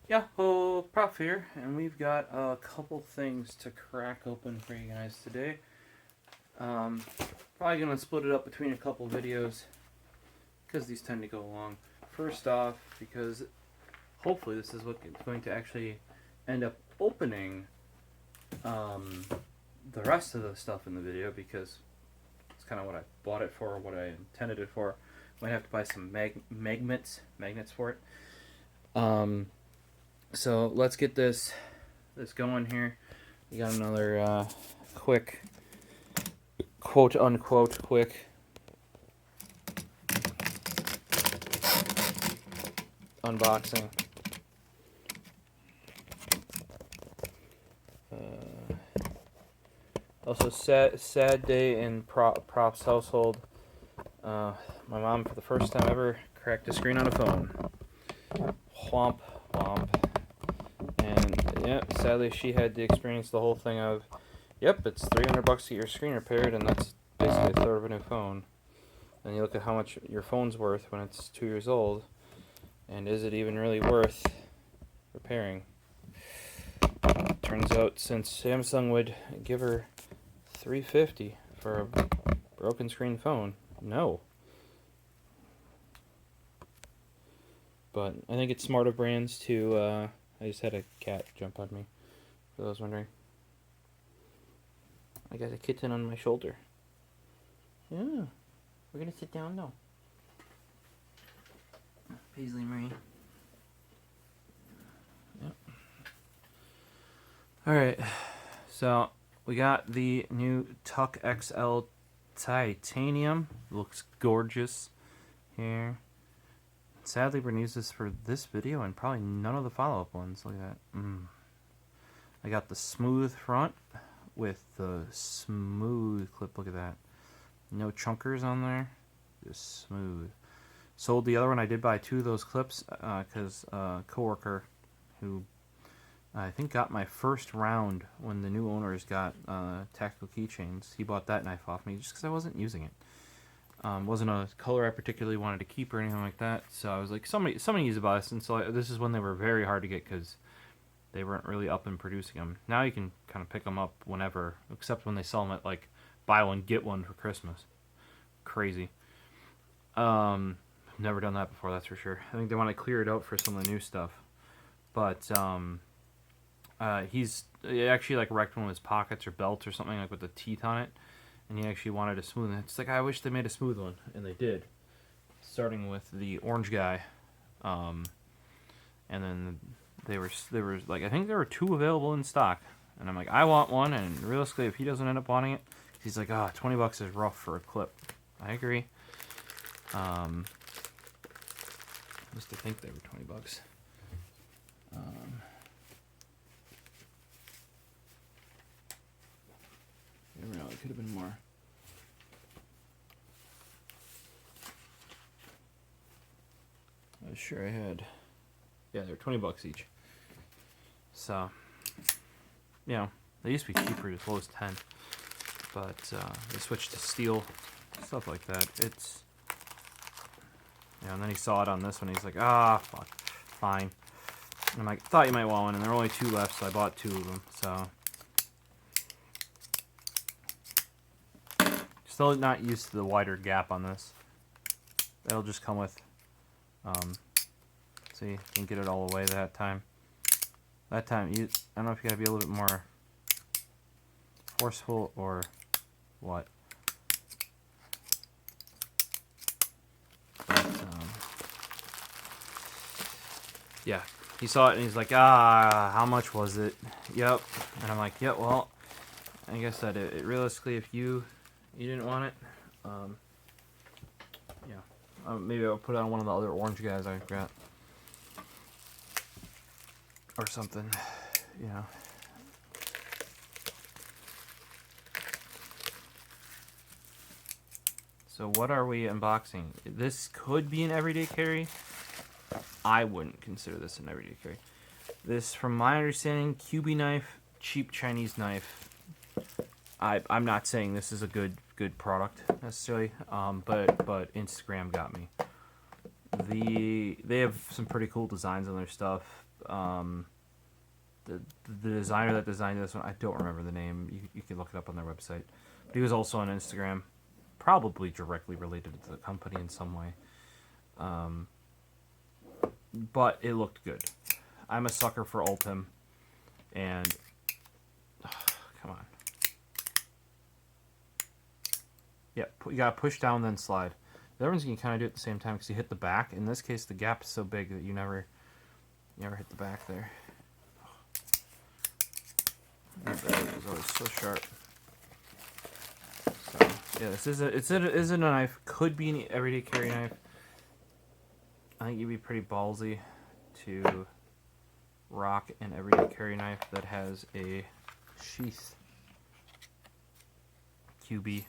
Yahoo! Prof here, and we've got a couple things to crack open for you guys today. Probably gonna split it up between a couple videos because these tend to go long. First off, because hopefully this is what's going to actually end up opening the rest of the stuff in the video, because it's kind of what I bought it for, what I intended it for. Might have to buy some magnets for it. So let's get this going here. We got another quick, quote unquote quick unboxing. Also, sad day in Prof's household. My mom, for the first time ever, cracked a screen on a phone. Whomp whomp. And yeah, sadly she had to experience the whole thing of, yep, it's $300 to get your screen repaired, and that's basically a third of a new phone. And you look at how much your phone's worth when it's 2 years old, and is it even really worth repairing? Turns out, since Samsung would give her $350 for a broken screen phone, no. But I think it's smart of brands to, I just had a cat jump on me, for those wondering. I got a kitten on my shoulder. Yeah, we're gonna sit down now. Paisley Marie. Yep. Alright, so we got the new Tuck XL Titanium. Looks gorgeous here. Sadly, we're going to use this for this video and probably none of the follow-up ones. Look at that. I got the smooth front with the smooth clip. Look at that. No chunkers on there. Just smooth. Sold the other one. I did buy 2 of those clips because a coworker who I think got my first round when the new owners got tactical keychains, he bought that knife off me just because I wasn't using it. Wasn't a color I particularly wanted to keep or anything like that, so I was like, somebody use a bus, and so this is when they were very hard to get because they weren't really up and producing them. Now you can kind of pick them up whenever, except when they sell them at like buy one get one for Christmas. Crazy. Never done that before, that's for sure. I think they want to clear it out for some of the new stuff, but he actually like wrecked one of his pockets or belts or something, like with the teeth on it. And he actually wanted a smooth one. It's like, I wish they made a smooth one, and they did. Starting with the orange guy, and then they were like, I think there were 2 available in stock, and I'm like, I want one. And realistically, if he doesn't end up wanting it, he's like, $20 is rough for a clip. I agree. I used to think they were $20. Never know, it could have been more. I was sure I had. Yeah, they're $20 each. So, you know, they used to be cheaper, as low as 10. But they switched to steel, stuff like that. It's, and then he saw it on this one. He's like, fuck, fine. And I'm like, thought you might want one, and there were only 2 left, so I bought 2 of them. So. Still not used to the wider gap on this. That'll just come with, see, you can get it all the way that time. That time, I don't know if you gotta be a little bit more forceful or what. But, yeah, he saw it and he's like, how much was it? Yep. And I'm like, yeah, well, I guess that it realistically, if you didn't want it, yeah, maybe I'll put it on one of the other orange guys I got, or something, you know. So what are we unboxing? This could be an everyday carry. I wouldn't consider this an everyday carry. This, from my understanding, Kubey knife, cheap Chinese knife. I'm not saying this is a good product necessarily, but Instagram got me. they have some pretty cool designs on their stuff. The designer that designed this one, I don't remember the name. You can look it up on their website. But he was also on Instagram, probably directly related to the company in some way. But it looked good. I'm a sucker for Ultem, and come on. Yeah, you gotta push down then slide. The other ones you can kind of do at the same time because you hit the back. In this case, the gap is so big that you never hit the back there. That is always so sharp. So yeah, this is a knife. Could be an everyday carry knife. I think you'd be pretty ballsy to rock an everyday carry knife that has a sheath. Kubey.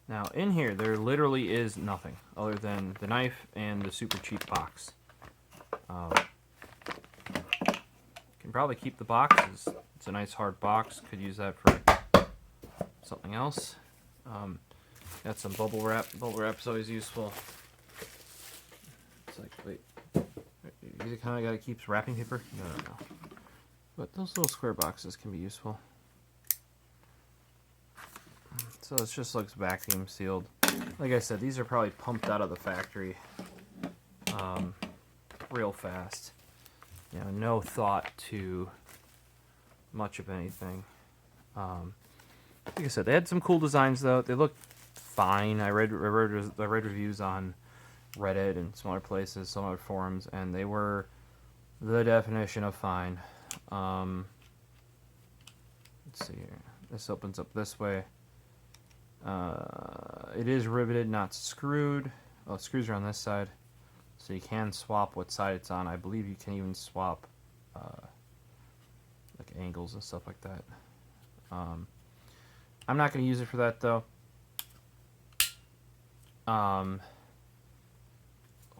Now in here, there literally is nothing other than the knife and the super cheap box. Can probably keep the box. It's a nice hard box. Could use that for something else. Got some bubble wrap. Bubble wrap is always useful. It's like, wait, you kind of got to keep wrapping paper? No. But those little square boxes can be useful. So it just looks vacuum sealed. Like I said, these are probably pumped out of the factory real fast. You know, no thought to much of anything. Like I said, they had some cool designs though. They looked fine. I read reviews on Reddit and some other places, some other forums, and they were the definition of fine. Let's see here. This opens up this way. It is riveted, not screwed. Well, screws are on this side, so you can swap what side it's on. I believe you can even swap like angles and stuff like that. I'm not going to use it for that though.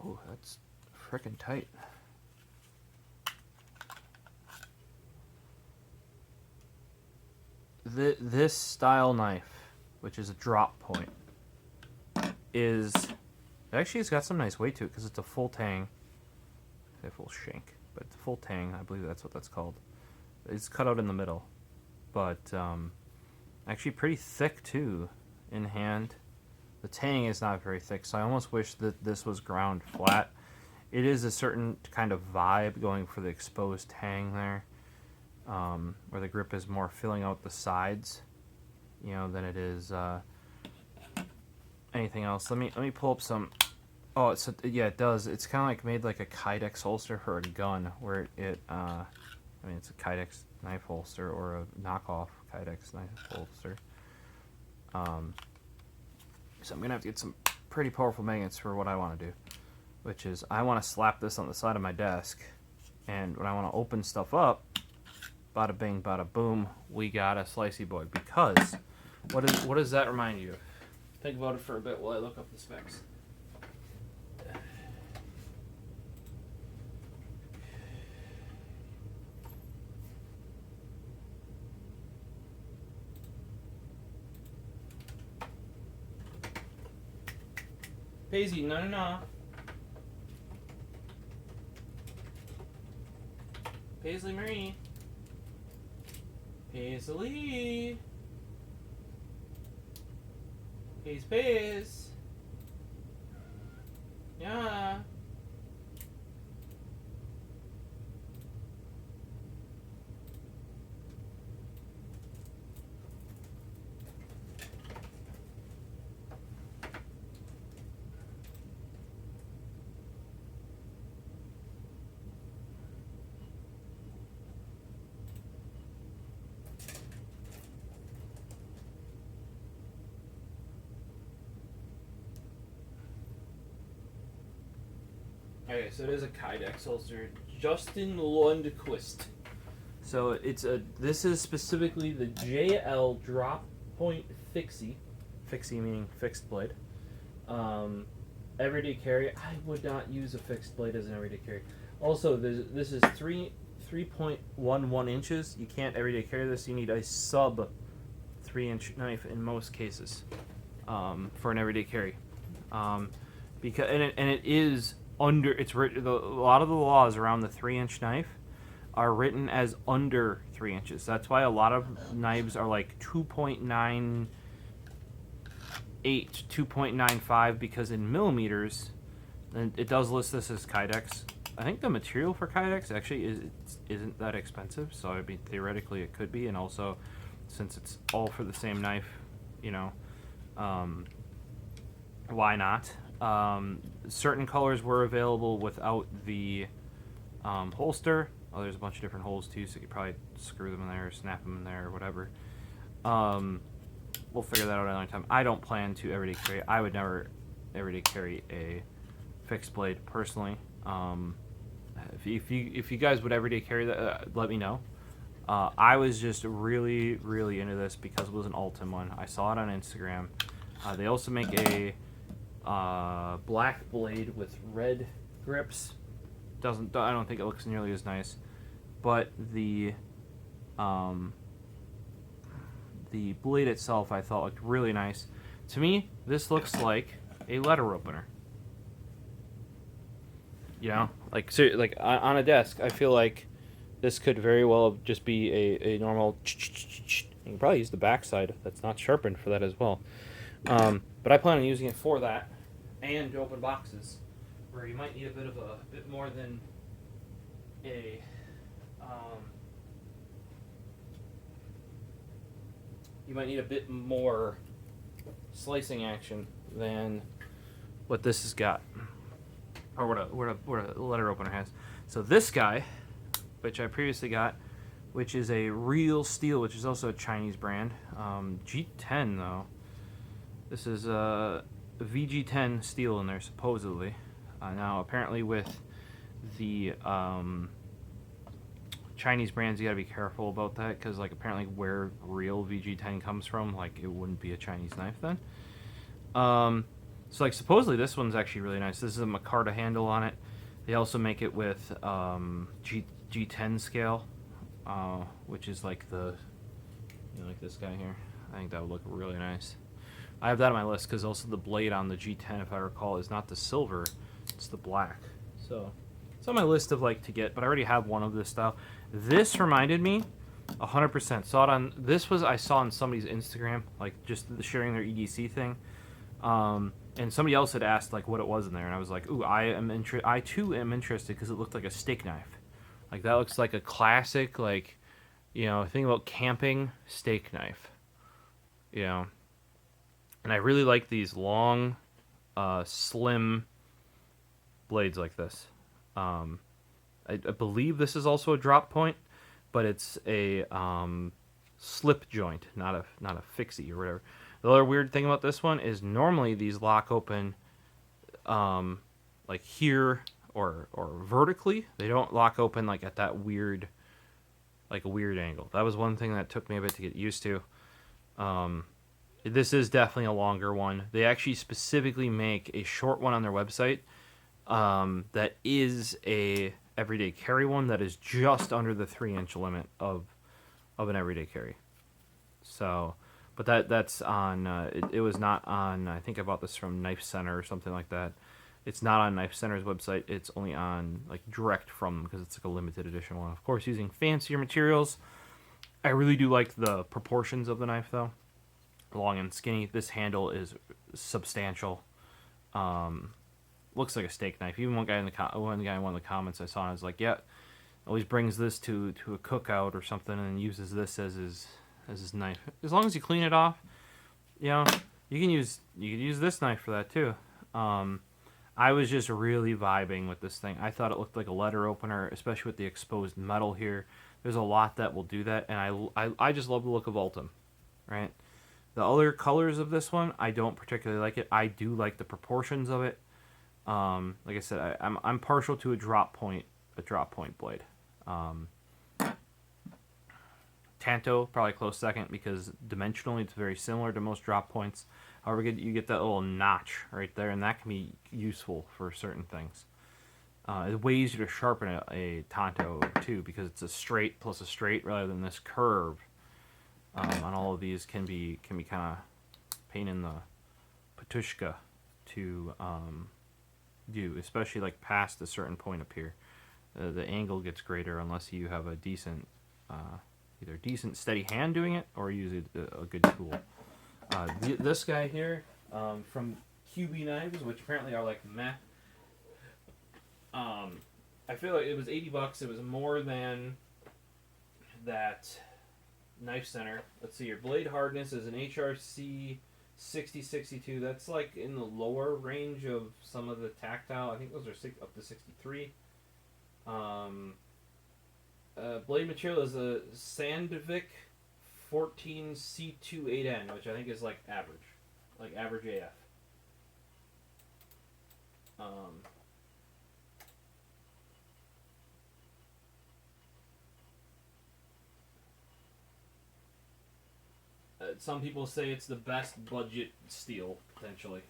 Oh, that's frickin' tight. This style knife, which is a drop point, it's got some nice weight to it because it's a full tang. I say full shank, but it's a full tang. I believe that's what that's called. It's cut out in the middle, but actually pretty thick too in hand. The tang is not very thick, so I almost wish that this was ground flat. It is a certain kind of vibe going for the exposed tang there, where the grip is more filling out the sides, you know, than it is anything else. Let me pull up some. Oh, yeah, it does. It's kind of like made like a Kydex holster for a gun, where I mean, it's a Kydex knife holster or a knockoff Kydex knife holster. So I'm going to have to get some pretty powerful magnets for what I want to do, which is I want to slap this on the side of my desk, and when I want to open stuff up, bada bing, bada boom, we got a slicey boy. Because, what does that remind you of? Think about it for a bit while I look up the specs. Paisley, no. Paisley Marie. Paisley. Pace. Yeah. Okay, so it is a Kydex holster, Justin Lundquist. So this is specifically the JL Drop Point Fixie. Fixie meaning fixed blade. Everyday carry. I would not use a fixed blade as an everyday carry. Also, this is 3.11 inches. You can't everyday carry this. You need a sub 3-inch knife in most cases for an everyday carry. Because it is under. It's written. A lot of the laws around the 3-inch knife are written as under 3 inches. That's why a lot of knives are like 2.98, 2.95, because in millimeters, and it does list this as Kydex. I think the material for Kydex actually isn't that expensive, so I mean theoretically it could be, and also since it's all for the same knife, you know, why not? Certain colors were available without the holster. Oh, there's a bunch of different holes too, so you could probably screw them in there or snap them in there or whatever. We'll figure that out another time. I don't plan to everyday carry. I would never everyday carry a fixed blade personally. If you guys would everyday carry that, let me know. I was just really into this because it was an Ultem one. I saw it on Instagram. They also make a black blade with red grips. I don't think it looks nearly as nice, but the blade itself I thought looked really nice. To me, this looks like a letter opener. You know, like on a desk, I feel like this could very well just be a normal. You can probably use the backside that's not sharpened for that as well. But I plan on using it for that and to open boxes, where you might need a bit more than a you might need a bit more slicing action than what this has got, or what a letter opener has. So this guy, which I previously got, which is a Real Steel, which is also a Chinese brand, G10 though. This is a VG10 steel in there supposedly. Now apparently with the Chinese brands, you gotta be careful about that, because like apparently where real VG10 comes from, like it wouldn't be a Chinese knife then. So like supposedly this one's actually really nice. This is a micarta handle on it. They also make it with G10 scale, which is like the, you know, like this guy here. I think that would look really nice. I have that on my list because also the blade on the G10, if I recall, is not the silver, it's the black. So it's on my list of like to get, but I already have one of this style. This reminded me 100%. Saw it on, I saw on somebody's Instagram, like just sharing their EDC thing. And somebody else had asked like what it was in there, and I was like, ooh, I too am interested because it looked like a steak knife. Like that looks like a classic, like, you know, think about camping steak knife. You know. And I really like these long, slim blades like this. I believe this is also a drop point, but it's a slip joint, not a fixie or whatever. The other weird thing about this one is normally these lock open like here or vertically. They don't lock open like at that weird, like a weird angle. That was one thing that took me a bit to get used to. This is definitely a longer one. They actually specifically make a short one on their website that is a everyday carry one that is just under the 3-inch limit of an everyday carry. So, but that's on. It was not on. I think I bought this from Knife Center or something like that. It's not on Knife Center's website. It's only on like direct from them because it's like a limited edition one. Of course, using fancier materials. I really do like the proportions of the knife though. Long and skinny. This handle is substantial. Looks like a steak knife. Even one guy in one of the comments I saw, I was like, yeah, always brings this to a cookout or something and uses this as his knife. As long as you clean it off, you know, you can use this knife for that too. I was just really vibing with this thing. I thought it looked like a letter opener, especially with the exposed metal here. There's a lot that will do that, and I just love the look of Ultem, right? The other colors of this one, I don't particularly like it. I do like the proportions of it. Like I said, I'm partial to a drop point blade. Tanto probably close second because dimensionally it's very similar to most drop points. However, you get that little notch right there, and that can be useful for certain things. It's way easier to sharpen a Tanto too because it's a straight plus a straight rather than this curve. On all of these can be kind of pain in the patushka to do, especially like past a certain point up here. The angle gets greater unless you have a decent, either decent steady hand doing it or use a good tool. This guy here from Kubey knives, which apparently are like meh. I feel like it was $80. It was more than that Knife Center. Let's see, your blade hardness is an HRC 6062. That's like in the lower range of some of the tactile. I think those are up to 63. Blade material is a Sandvik 14C28N, which I think is like average AF. Some people say it's the best budget steel, potentially.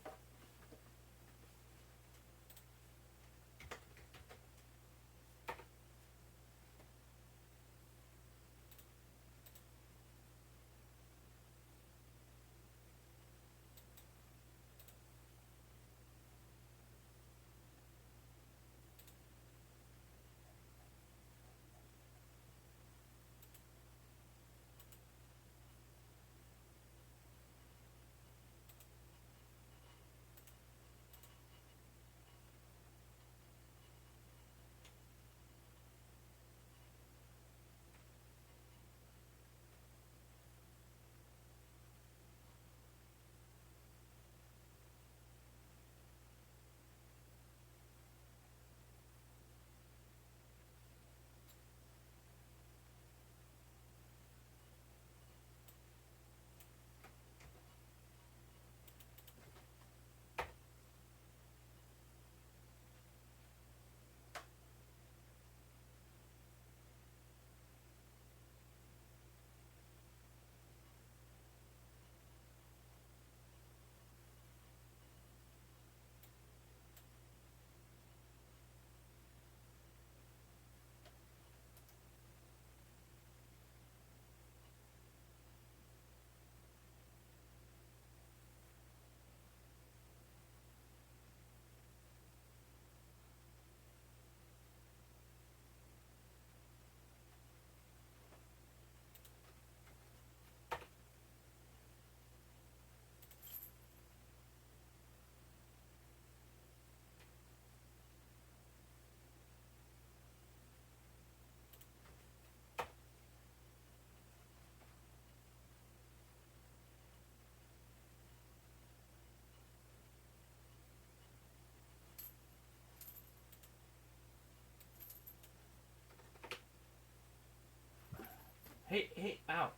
Hey, ow.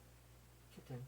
Kitten.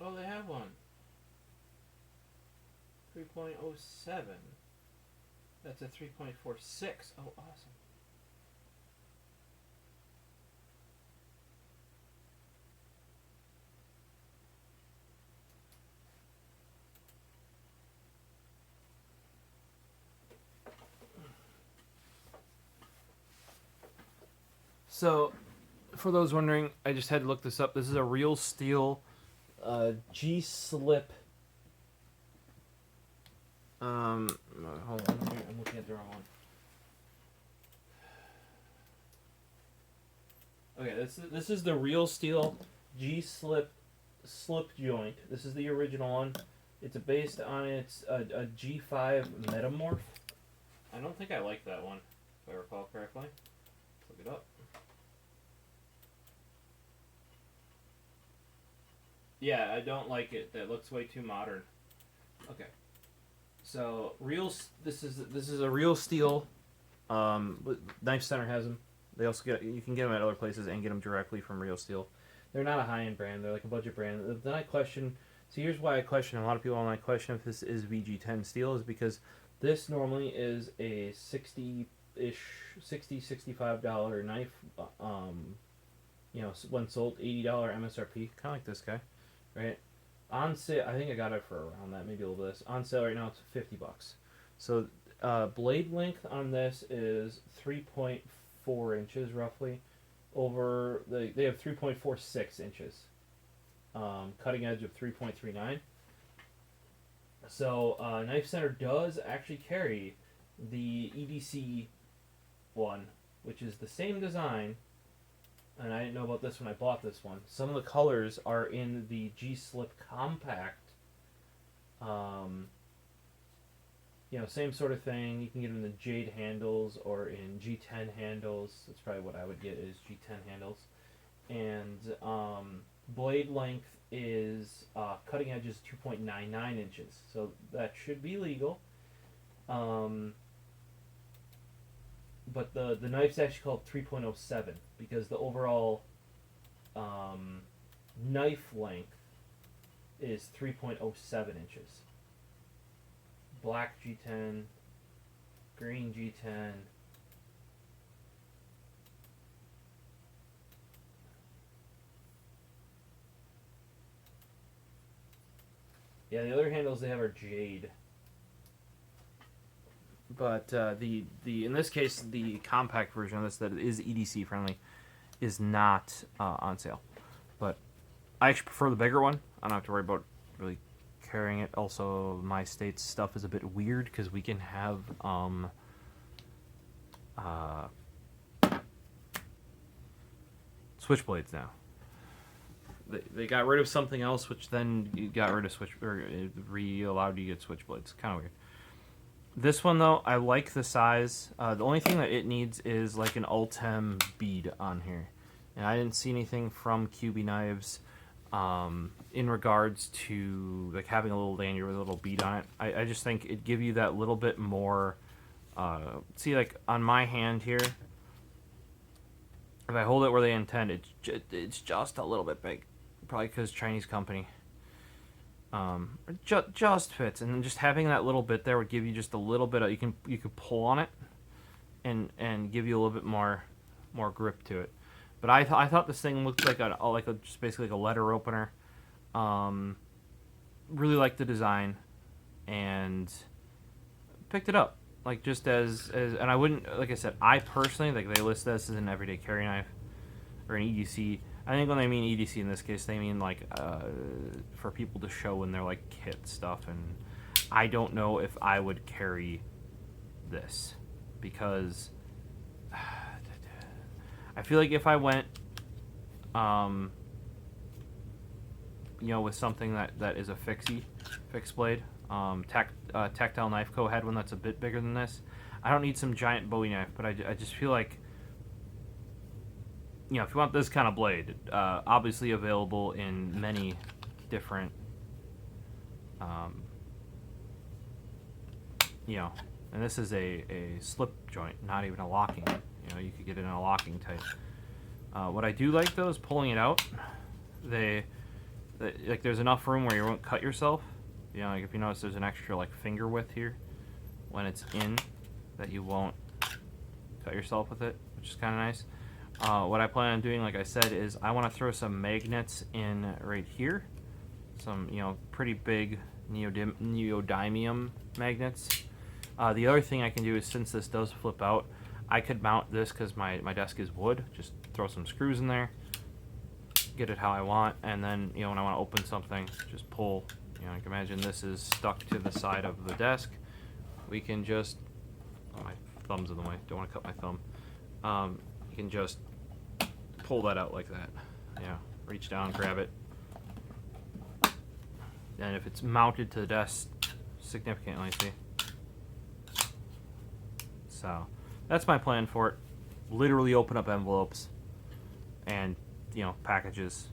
Oh, they have one. 3.07. That's a 3.46. Oh, awesome. So, for those wondering, I just had to look this up. This is a real steel G-slip. Hold on, I'm looking at the wrong one. Okay, this is the real steel G-slip slip joint. This is the original one. It's based on its a G5 Metamorph. I don't think I like that one, if I recall correctly. Let's look it up. Yeah, I don't like it. That looks way too modern. Okay. So this is a real steel. Knife Center has them. They also you can get them at other places and get them directly from Real Steel. They're not a high-end brand. They're like a budget brand. Then I question. So here's why I question. A lot of people online question if this is VG10 steel is because this normally is a $65 knife. When sold $80 MSRP, kind of like this guy. Right, on sale. I think I got it for around that, maybe a little bit less. On sale right now, it's $50. So, blade length on this is 3.4 inches roughly. They have 3.46 inches. Cutting edge of 3.39. So, Knife Center does actually carry the EDC one, which is the same design. And I didn't know about this when I bought this one. Some of the colors are in the G-Slip Compact. Same sort of thing. You can get them in the Jade handles or in G10 handles. That's probably what I would get is G10 handles. And blade length is cutting edge is 2.99 inches. So that should be legal. But the knife's actually called 3.07 because the overall knife length is 3.07 inches. Black G10, green G10. Yeah, the other handles they have are Jade. But the in this case the compact version of this that is EDC friendly is not on sale. But I actually prefer the bigger one. I don't have to worry about really carrying it. Also, my state's stuff is a bit weird because we can have switchblades now. They got rid of something else, which then you got rid of allowed you to get switchblades. Kind of weird. This one, though, I like the size. The only thing that it needs is like an Ultem bead on here. And I didn't see anything from Kubey knives in regards to like having a little lanyard with a little bead on it. I just think it'd give you that little bit more... see, like on my hand here, if I hold it where they intend, it's just a little bit big. Probably because Chinese company. Just fits, and then just having that little bit there would give you just a little bit of you could pull on it, and give you a little bit more grip to it. But I thought this thing looked like just basically like a letter opener. Really liked the design, and picked it up like just as and I wouldn't, like I said, I personally like they list this as an everyday carry knife or an EDC. I think when they mean EDC in this case, they mean like for people to show when they're like kit stuff, and I don't know if I would carry this because I feel like if I went, with something that is a fixed blade, Tactile Knife Co. had one that's a bit bigger than this. I don't need some giant Bowie knife, but I just feel like, if you want this kind of blade, obviously available in many different, and this is a slip joint, not even a locking. You could get it in a locking type. What I do like though is pulling it out. like there's enough room where you won't cut yourself. You know, like if you notice there's an extra like finger width here when it's in, that you won't cut yourself with it, which is kind of nice. What I plan on doing, like I said, is I want to throw some magnets in right here. Some, you know, pretty big neodymium magnets. The other thing I can do is, since this does flip out, I could mount this, because my desk is wood, just throw some screws in there, get it how I want, and then, you know, when I want to open something, just pull. You know, I can imagine this is stuck to the side of the desk. We can just, oh, my thumb's in the way, don't want to cut my thumb. You can just pull that out like that. You know, reach down, grab it. And if it's mounted to the desk significantly, see? So, that's my plan for it. Literally open up envelopes and, you know, packages.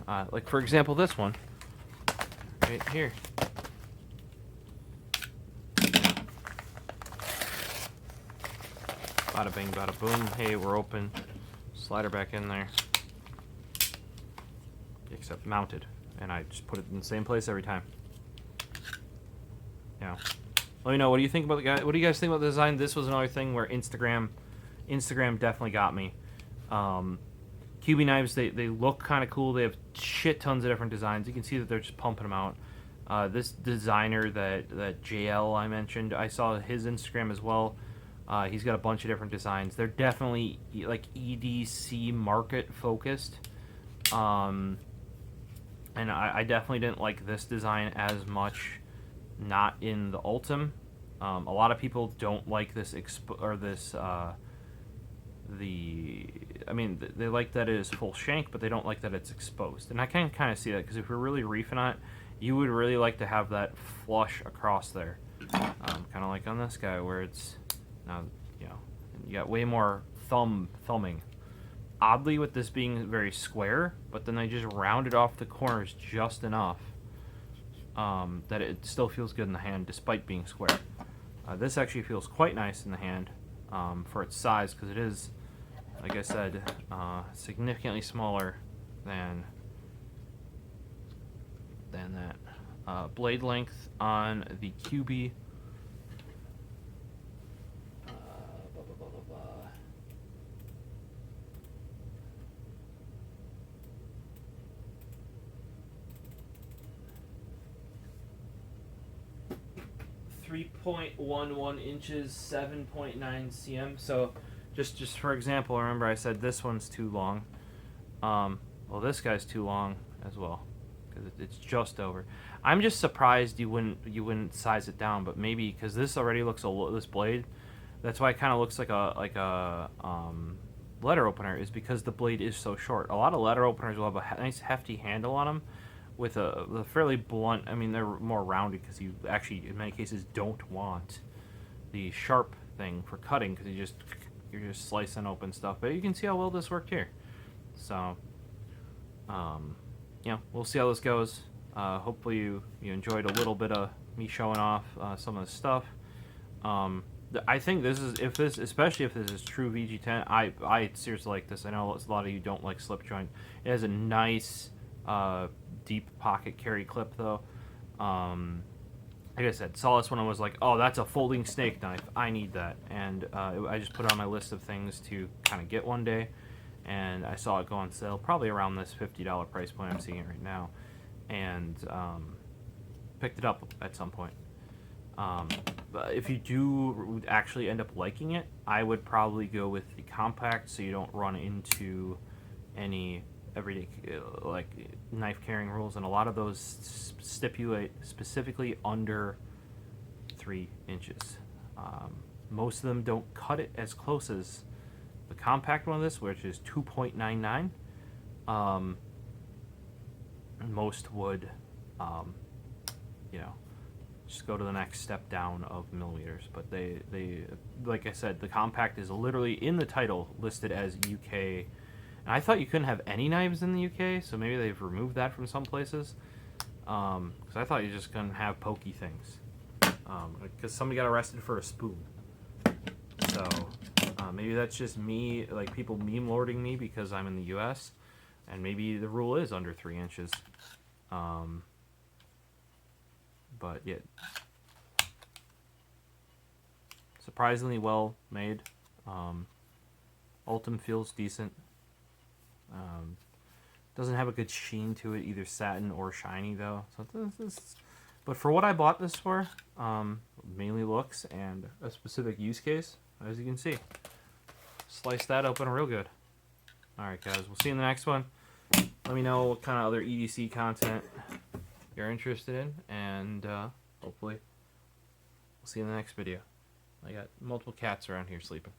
Like, for example, this one. Right here. Bada bing, bada boom. Hey, we're open. Slide her back in there. Except mounted. And I just put it in the same place every time. Yeah. Let me know, what do you think about the guy? What do you guys think about the design? This was another thing where Instagram definitely got me. Kubey knives, they look kind of cool. They have shit tons of different designs. You can see that they're just pumping them out. This designer that JL I mentioned, I saw his Instagram as well. He's got a bunch of different designs. They're definitely like EDC market focused. And I definitely didn't like this design as much. Not in the Ultem. A lot of people don't like this I mean, they like that it is full shank, but they don't like that it's exposed. And I can kind of see that, because if you're really reefing on it, you would really like to have that flush across there. Kind of like on this guy, where it's now, you know, you got way more thumbing. Oddly, with this being very square, but then they just rounded off the corners just enough that it still feels good in the hand despite being square. This actually feels quite nice in the hand for its size, because it is, like I said, significantly smaller than that. Blade length on the Kubey. 3.11 inches, 7.9 cm. So, just for example, remember I said this one's too long. Well, this guy's too long as well, because it's just over. I'm just surprised you wouldn't size it down, but maybe because this already looks this blade. That's why it kind of looks like a letter opener, is because the blade is so short. A lot of letter openers will have a nice hefty handle on them, with a fairly blunt. I mean, they're more rounded because you actually, in many cases, don't want the sharp thing for cutting, because you're just slicing open stuff. But you can see how well this worked here. So, you know, we'll see how this goes. Hopefully you enjoyed a little bit of me showing off some of the stuff. I think this is, especially if this is true VG10, I seriously like this. I know a lot of you don't like slip joint. It has a nice deep pocket carry clip though. Like I said, saw this one and was like, oh, that's a folding snake knife. I need that. And I just put it on my list of things to kind of get one day. And I saw it go on sale, probably around this $50 price point I'm seeing it right now. And picked it up at some point. But if you do actually end up liking it, I would probably go with the compact, so you don't run into any everyday like knife carrying rules, and a lot of those stipulate specifically under 3 inches. Most of them don't cut it as close as the compact one of this, which is 2.99. Most would, you know, just go to the next step down of millimeters. But they like I said, the compact is literally in the title listed as UK. And I thought you couldn't have any knives in the UK, so maybe they've removed that from some places. Because I thought you just couldn't have pokey things. Because somebody got arrested for a spoon. So maybe that's just me, like people meme lording me because I'm in the US. And maybe the rule is under 3 inches. But yeah, surprisingly well made. Ultem feels decent. Doesn't have a good sheen to it, either satin or shiny though. So but for what I bought this for, mainly looks and a specific use case, as you can see. Slice that open real good. Alright guys, we'll see you in the next one. Let me know what kind of other EDC content you're interested in, and hopefully we'll see you in the next video. I got multiple cats around here sleeping.